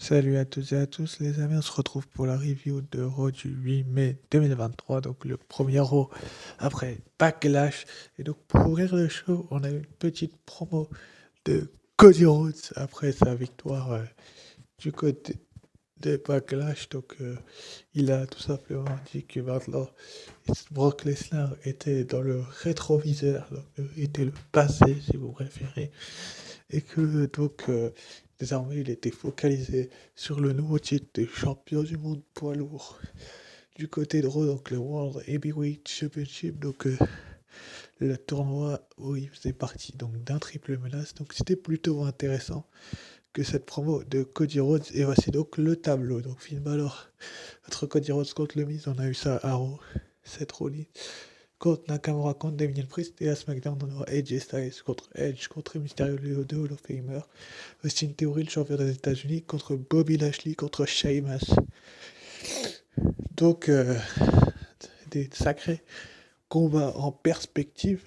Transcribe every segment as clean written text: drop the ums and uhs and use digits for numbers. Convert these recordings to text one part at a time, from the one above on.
Salut à toutes et à tous les amis, on se retrouve pour la review de Raw du 8 mai 2023, donc le premier Raw après Backlash. Et donc pour ouvrir le show, on a eu une petite promo de Cody Rhodes après sa victoire du côté de Backlash. Donc il a tout simplement dit que maintenant Brock Lesnar était dans le rétroviseur, donc était le passé si vous préférez et que donc désormais il était focalisé sur le nouveau titre de champion du monde poids lourd du côté de Raw, donc le World Heavyweight Championship, donc le tournoi où il faisait partie donc d'un triple menace, donc c'était plutôt intéressant que cette promo de Cody Rhodes. Et voici donc le tableau, donc Finn Balor entre Cody Rhodes contre le Miz, on a eu ça à Raw, Seth Rollins contre Nakamura, contre Damien Priest, et à SmackDown on aura AJ Styles contre Edge, contre Mysterio, le Hall of Famer, Austin Theory, le champion des États-Unis, contre Bobby Lashley, contre Sheamus. Donc, des sacrés combats en perspective.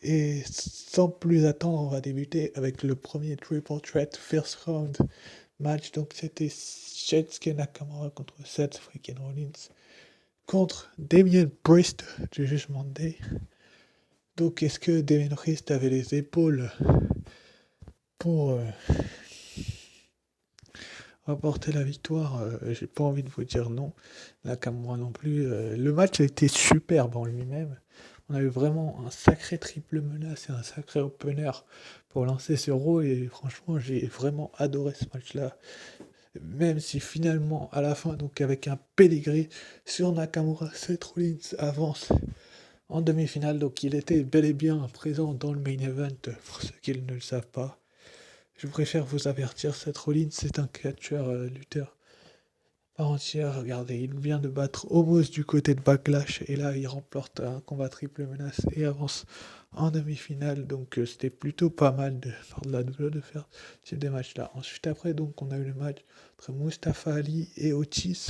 Et sans plus attendre, on va débuter avec le premier Triple Threat First Round match. Donc, c'était Shinsuke Nakamura contre Seth freaking Rollins contre Damien Priest du Judgment Day. Donc, est-ce que Damien Priest avait les épaules pour remporter la victoire? J'ai pas envie de vous dire non. Nakamura non plus. Le match a été superbe en lui-même. On a eu vraiment un sacré triple menace et un sacré opener pour lancer ce Raw. Et franchement, j'ai vraiment adoré ce match-là. Même si finalement, à la fin, donc avec un pedigree sur Nakamura, Seth Rollins avance en demi-finale. Donc il était bel et bien présent dans le main event, pour ceux qui ne le savent pas. Je préfère vous avertir, Seth Rollins, c'est un catcheur lutteur part entière. Regardez, il vient de battre Omos du côté de Backlash et là il remporte un combat triple menace et avance en demi-finale. Donc c'était plutôt pas mal de part de la WWE de faire ce type de match là. Ensuite après donc on a eu le match entre Mustafa Ali et Otis.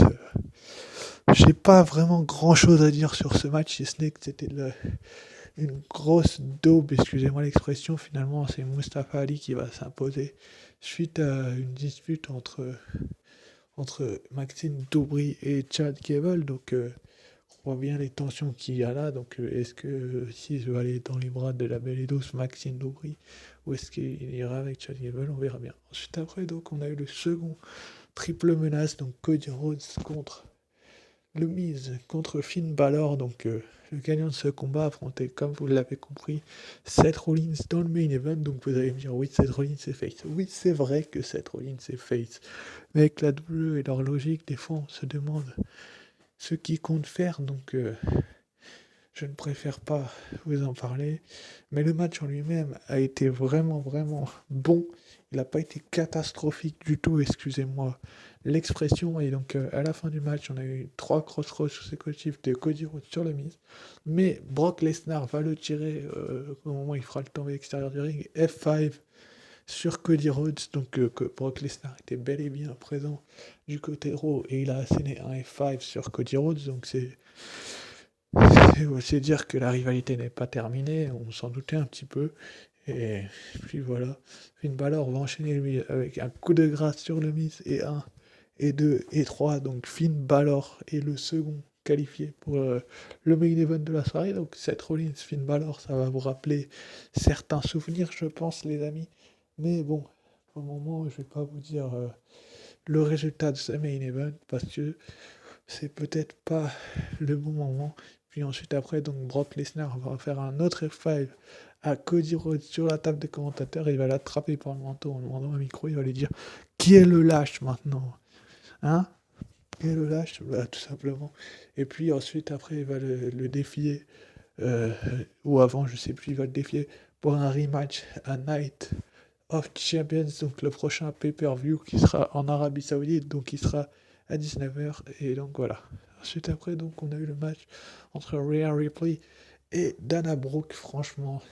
J'ai pas vraiment grand chose à dire sur ce match, si ce n'est que c'était une grosse daube, excusez-moi l'expression. Finalement c'est Mustafa Ali qui va s'imposer suite à une dispute entre Maxime Daubry et Chad Gable. Donc, on voit bien les tensions qu'il y a là. Donc, est-ce que s'il veut aller dans les bras de la belle et douce Maxime Daubry, ou est-ce qu'il ira avec Chad Gable? On verra bien. Ensuite, après, donc, on a eu le second triple menace. Donc, Cody Rhodes contre le Miz, contre Finn Balor. Donc, le gagnant de ce combat affrontait, comme vous l'avez compris, Seth Rollins dans le main event. Donc, vous allez me dire, oui, Seth Rollins c'est face. Oui, c'est vrai que Seth Rollins c'est face. Mais avec la WWE et leur logique, des fois, on se demande ce qu'ils comptent faire. Donc, je ne préfère pas vous en parler. Mais le match en lui-même a été vraiment, vraiment bon. Il n'a pas été catastrophique du tout, excusez-moi l'expression. Et donc, à la fin du match, on a eu 3 cross-cross consécutifs de Cody Rhodes sur le Miz. Mais Brock Lesnar va le tirer au moment où il fera le tomber extérieur du ring. F5 sur Cody Rhodes, donc que Brock Lesnar était bel et bien présent du côté Raw et il a asséné un F5 sur Cody Rhodes, donc c'est aussi dire que la rivalité n'est pas terminée, on s'en doutait un petit peu. Et puis voilà, Finn Balor va enchaîner lui avec un coup de grâce sur le Miz et 1 et 2 et 3, donc Finn Balor est le second qualifié pour le main event de la soirée. Donc Seth Rollins, Finn Balor, ça va vous rappeler certains souvenirs, je pense, les amis. Mais bon, pour le moment, je vais pas vous dire le résultat de ce main event parce que c'est peut-être pas le bon moment. Puis ensuite, après, donc Brock Lesnar va faire un autre F5 à Cody Rhodes sur la table des commentateurs. Il va l'attraper par le manteau en demandant un micro. Il va lui dire qui est le lâche maintenant, hein? Qui est le lâche? Bah, tout simplement. Et puis ensuite, après, il va le défier. Ou avant, je sais plus, il va le défier pour un rematch à Night of Champions, donc le prochain pay-per-view qui sera en Arabie Saoudite, donc il sera à 19h. Et donc voilà. Ensuite après, donc on a eu le match entre Rhea Ripley et Dana Brooke. Franchement,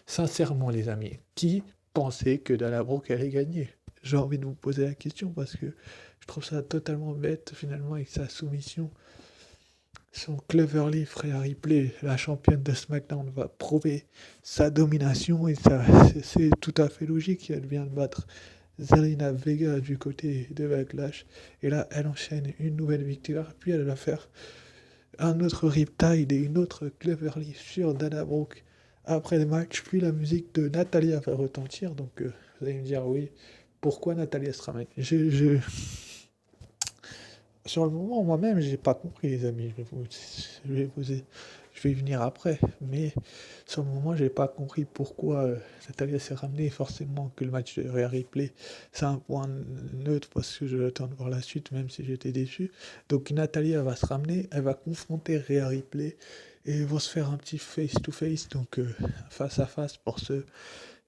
sincèrement les amis, qui pensait que Dana Brooke allait gagner? J'ai envie de vous poser la question parce que je trouve ça totalement bête finalement avec sa soumission. Son Cleverly frère Ripley, la championne de SmackDown, va prouver sa domination et ça, c'est tout à fait logique qu'elle vienne battre Zelina Vega du côté de Backlash. Et là, elle enchaîne une nouvelle victoire, puis elle va faire un autre Riptide et une autre Cleverly sur Dana Brooke après le match, puis la musique de Natalia va retentir, donc vous allez me dire oui, pourquoi Natalia se ramène Sur le moment, moi-même, j'ai pas compris, les amis. Je vais vous- je vais y venir après. Mais sur le moment, j'ai pas compris pourquoi Natalia s'est ramenée. Forcément que le match de Rhea Ripley, c'est un point neutre parce que je attends de voir la suite, même si j'étais déçu. Donc Natalia va se ramener, elle va confronter Rhea Ripley et ils vont se faire un petit face-to-face, donc face à face pour ceux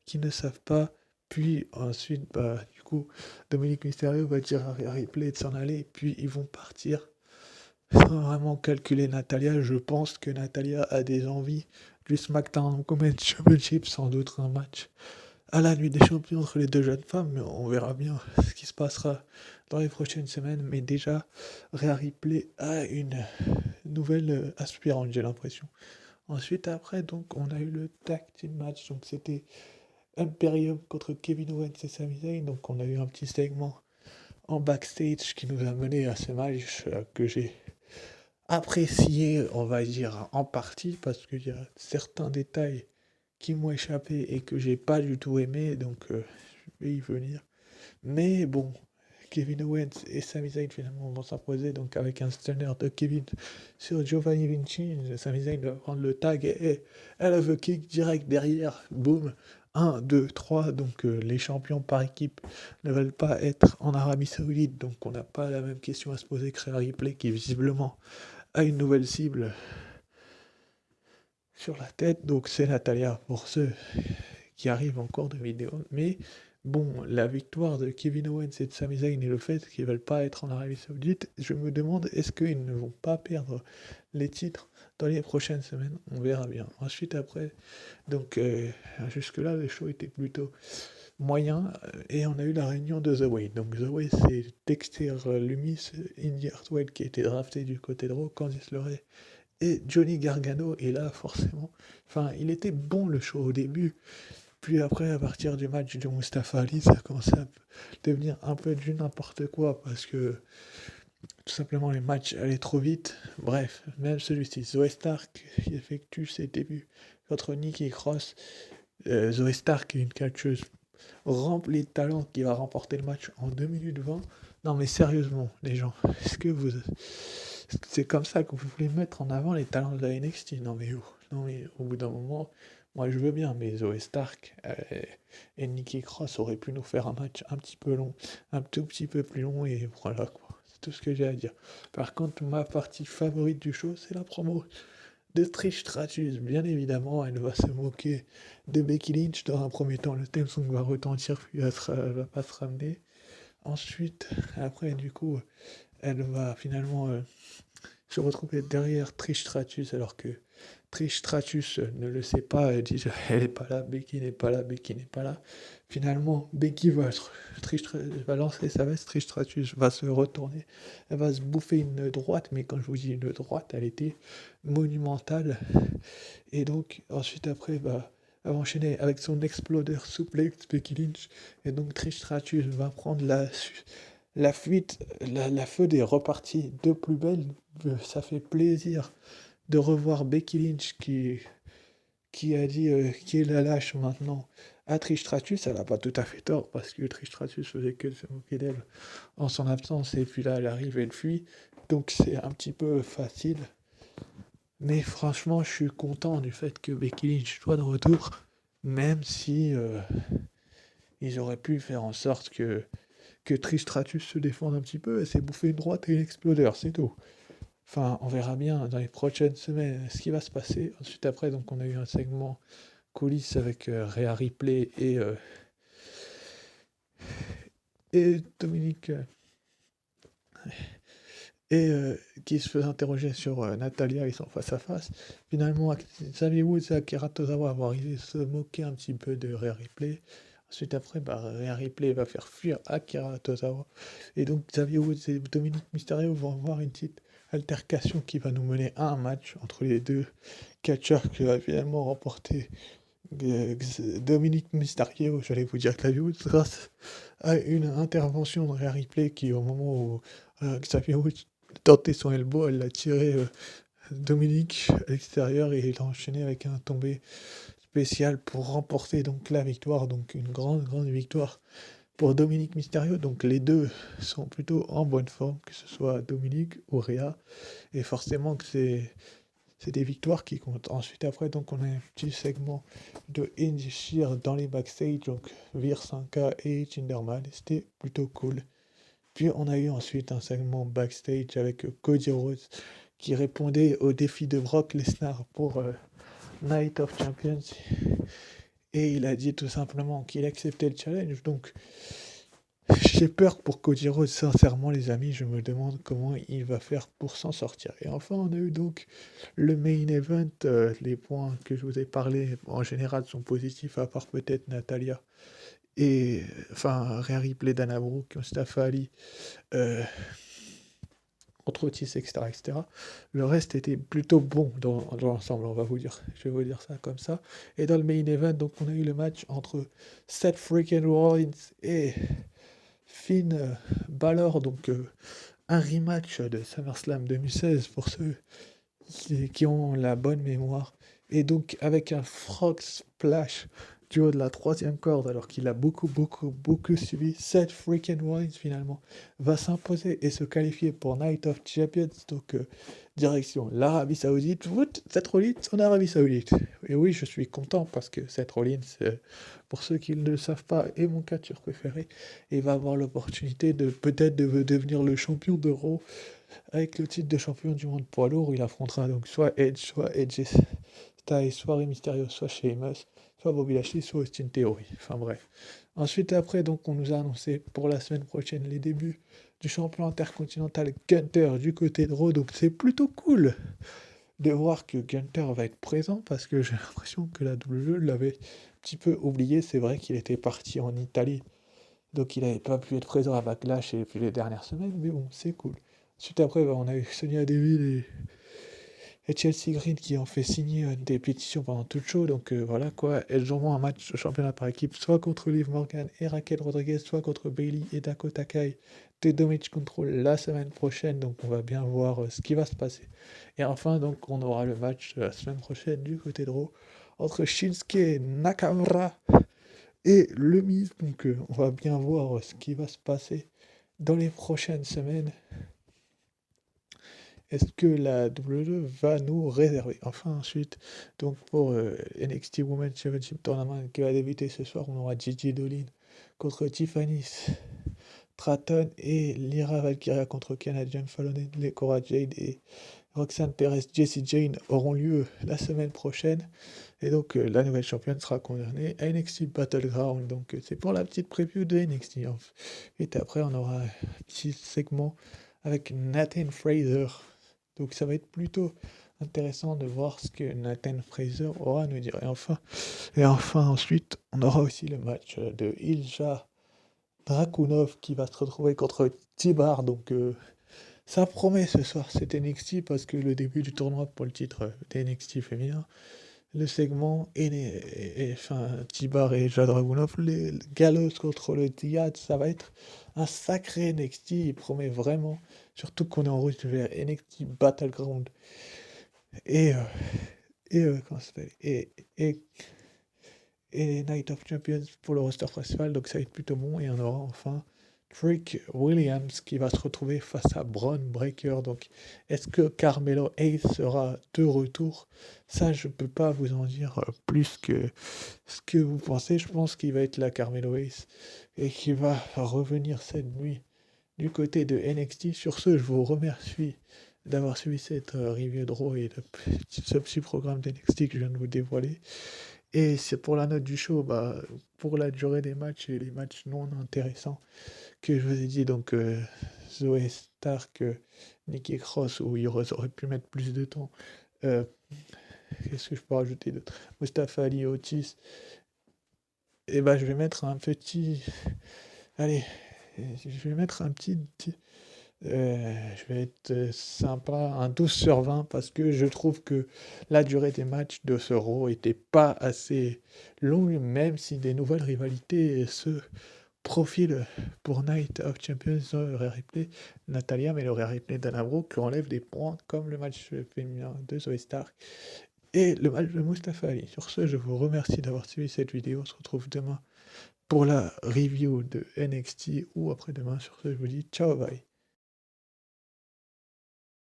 qui ne savent pas. Puis ensuite, bah, du coup, Dominique Mysterio va dire à Rhea Ripley de s'en aller, puis ils vont partir. Sans vraiment calculer Natalia, je pense que Natalia a des envies du SmackDown Women's Championship, sans doute un match à la nuit des champions entre les deux jeunes femmes, mais on verra bien ce qui se passera dans les prochaines semaines. Mais déjà, Rhea Ripley a une nouvelle aspirante, j'ai l'impression. Ensuite, après, donc, on a eu le tag team match, donc c'était Imperium contre Kevin Owens et Sami Zayn. Donc on a eu un petit segment en backstage qui nous a mené à ce match que j'ai apprécié, on va dire, en partie, parce qu'il y a certains détails qui m'ont échappé et que j'ai pas du tout aimé, donc je vais y venir. Mais bon, Kevin Owens et Sami Zayn finalement vont s'imposer, donc avec un stunner de Kevin sur Giovanni Vinci. Sami Zayn va prendre le tag et elle a le kick direct derrière, boum, 1, 2, 3. Donc les champions par équipe ne veulent pas être en Arabie Saoudite, donc on n'a pas la même question à se poser que Rhea Ripley qui visiblement a une nouvelle cible sur la tête, donc c'est Natalia pour ceux qui arrivent en cours de vidéo. Mais bon, la victoire de Kevin Owens et de Sami Zayn et le fait qu'ils ne veulent pas être en Arabie Saoudite, je me demande est-ce qu'ils ne vont pas perdre les titres dans les prochaines semaines. On verra bien. Ensuite, après, donc jusque-là, le show était plutôt moyen et on a eu la réunion de The Way. Donc The Way, c'est Dexter Lumis, Indy Hartwell qui a été drafté du côté de Raw, Candice LeRae et Johnny Gargano. Et là, forcément, enfin, il était bon le show au début. Puis après, à partir du match de Mustafa Ali, ça a commencé à devenir un peu du n'importe quoi parce que tout simplement les matchs allaient trop vite. Bref, même celui-ci, Zoe Stark, qui effectue ses débuts contre Nikki Cross. Zoe Stark est une catcheuse remplie de talent qui va remporter le match en 2 minutes 20. Non mais sérieusement, les gens, est-ce que vous... C'est comme ça que vous voulez mettre en avant les talents de la NXT? Non mais où? Non mais au bout d'un moment, moi je veux bien, mais Zoe Stark et Nikki Cross auraient pu nous faire un match un petit peu long, un tout petit peu plus long, et voilà quoi. C'est tout ce que j'ai à dire. Par contre, ma partie favorite du show, c'est la promo de Trish Stratus. Bien évidemment, elle va se moquer de Becky Lynch. Dans un premier temps, le theme song va retentir, puis elle va pas se ramener. Ensuite, après, du coup, elle va finalement se retrouver derrière Trish Stratus alors que Trish Stratus ne le sait pas, elle dit elle n'est pas là, Becky n'est pas là, Becky n'est pas là. Finalement, Becky va lancer sa veste, Trish Stratus va se retourner, elle va se bouffer une droite, mais quand je vous dis une droite, elle était monumentale. Et donc, ensuite, après, elle va enchaîner avec son exploder suplex Becky Lynch. Et donc, Trish Stratus va prendre la fuite, la feud est repartie de plus belle. Ça fait plaisir de revoir Becky Lynch qui a dit qui est la lâche maintenant à Trish Stratus. Elle n'a pas tout à fait tort parce que Trish Stratus faisait que se moquer d'elle en son absence. Et puis là, elle arrive, elle fuit. Donc c'est un petit peu facile. Mais franchement, je suis content du fait que Becky Lynch soit de retour. Même si ils auraient pu faire en sorte que Trish Stratus se défende un petit peu. Elle s'est bouffé une droite et une explodeur, c'est tout. Enfin, on verra bien dans les prochaines semaines ce qui va se passer. Ensuite, après, donc, on a eu un segment coulisses avec Rhea Ripley et Dominique qui se faisait interroger sur Natalia et son face-à-face. Finalement, Xavier Woods et Akira Tozawa vont arriver à se moquer un petit peu de Rhea Ripley. Ensuite, après, Rhea Ripley va faire fuir Akira Tozawa. Et donc, Xavier Woods et Dominique Mysterio vont avoir une petite altercation qui va nous mener à un match entre les deux catcheurs qui va finalement remporter Dominique Mysterio, j'allais vous dire Xavier Woods, grâce à une intervention de Rhea Ripley qui, au moment où Xavier Woods tentait son elbow, elle l'a tiré Dominique à l'extérieur et il a enchaîné avec un tombé spécial pour remporter donc la victoire, donc une grande, grande victoire pour Dominique Mysterio. Donc les deux sont plutôt en bonne forme, que ce soit Dominique ou Rhea, et forcément que c'est des victoires qui comptent. Ensuite, après, donc, on a un petit segment de Indie Sheer dans les backstage, donc Vir 5K et Tinderman, et c'était plutôt cool. Puis, on a eu ensuite un segment backstage avec Cody Rhodes qui répondait au défi de Brock Lesnar pour Night of Champions. Et il a dit tout simplement qu'il acceptait le challenge. Donc, j'ai peur pour Cody Rhodes, sincèrement, les amis. Je me demande comment il va faire pour s'en sortir. Et enfin, on a eu donc le main event. Les points que je vous ai parlé, en général, sont positifs, à part peut-être Natalia. Et, enfin, Rhea Ripley, Dana Brooke, Mustafa Ali, contre Otis, etc., etc. Le reste était plutôt bon dans l'ensemble, on va vous dire. Je vais vous dire ça comme ça. Et dans le main event, donc, on a eu le match entre Seth freaking Rollins et Finn Balor, donc un rematch de SummerSlam 2016 pour ceux qui ont la bonne mémoire. Et donc avec un frog splash du haut de la troisième corde, alors qu'il a beaucoup, beaucoup, beaucoup subi, Seth freaking Rollins finalement va s'imposer et se qualifier pour Night of Champions. Donc direction l'Arabie Saoudite. Seth Rollins en Arabie Saoudite. Et oui, je suis content parce que Seth Rollins, pour ceux qui ne le savent pas, est mon catcheur préféré. Et va avoir l'opportunité de peut-être de devenir le champion d'Euro avec le titre de champion du monde poids lourd. Il affrontera donc soit Edge Styles, soit Rey Mysterio, soit Sheamus, soit Bobby Lashley, soit Austin Theory. Enfin bref. Ensuite, après, donc, on nous a annoncé pour la semaine prochaine les débuts du champion intercontinental Gunther du côté de Raw. Donc c'est plutôt cool de voir que Gunther va être présent parce que j'ai l'impression que la WWE l'avait un petit peu oublié. C'est vrai qu'il était parti en Italie, donc il n'avait pas pu être présent à Backlash et puis les dernières semaines, mais bon, c'est cool. Ensuite, après, on a eu Sonia Deville et Chelsea Green qui ont fait signer des pétitions pendant tout le show. Donc voilà quoi, elles auront un match de championnat par équipe, soit contre Liv Morgan et Raquel Rodriguez, soit contre Bailey et Dakota Kai de Damage Control la semaine prochaine. Donc on va bien voir ce qui va se passer. Et enfin, donc on aura le match la semaine prochaine du côté de Raw entre Shinsuke Nakamura et le Miz. Donc on va bien voir ce qui va se passer dans les prochaines semaines. Est-ce que la WWE va nous réserver? Enfin, ensuite, donc pour NXT Women's Championship Tournament qui va débuter ce soir, on aura Gigi Dolin contre Tiffany Stratton et Lyra Valkyria contre Canadian Fallon, Cora Jade et Roxanne Perez, Jessie Jane auront lieu la semaine prochaine. Et donc la nouvelle championne sera concernée à NXT Battleground. Donc c'est pour la petite preview de NXT. Et après, on aura un petit segment avec Nathan Fraser. Donc ça va être plutôt intéressant de voir ce que Nathan Fraser aura à nous dire. Et enfin ensuite, on aura aussi le match de Ilja Drakunov qui va se retrouver contre Tibar. Donc ça promet ce soir, c'est NXT parce que le début du tournoi pour le titre d'NXT féminin, le segment enfin Tibar et Ilja Dragunov, le Gallows contre le Diaz, ça va être un sacré NXT, il promet vraiment, surtout qu'on est en route vers NXT Battleground et comment ça s'appelle et Night of Champions pour le roster principal, donc ça va être plutôt bon. Et on aura enfin Trick Williams qui va se retrouver face à Braun Breaker. Donc est-ce que Carmelo Hayes sera de retour? Ça, je peux pas vous en dire plus que ce que vous pensez. Je pense qu'il va être là, Carmelo Hayes, et qu'il va revenir cette nuit du côté de NXT. Sur ce, je vous remercie d'avoir suivi cette review de Raw et ce petit programme d'NXT que je viens de vous dévoiler. Et c'est pour la note du show, pour la durée des matchs et les matchs non intéressants que je vous ai dit, donc Zoé Stark, Nikki Cross, où il aurait pu mettre plus de temps. Euh, Qu'est-ce que je peux rajouter d'autre? Mustafa Ali, Otis. Et je vais mettre un petit. Allez, je vais mettre un petit Je vais être sympa, un 12 sur 20 parce que je trouve que la durée des matchs de ce Raw était pas assez longue, même si des nouvelles rivalités se profilent pour Night of Champions, Rhea Ripley, Natalia, mais le Rhea Ripley d'Anna Brooke qui enlève des points comme le match féminin de Zoey Stark et le match de Mustafa Ali. Sur ce, je vous remercie d'avoir suivi cette vidéo. On se retrouve demain pour la review de NXT ou après-demain. Sur ce, je vous dis ciao, bye.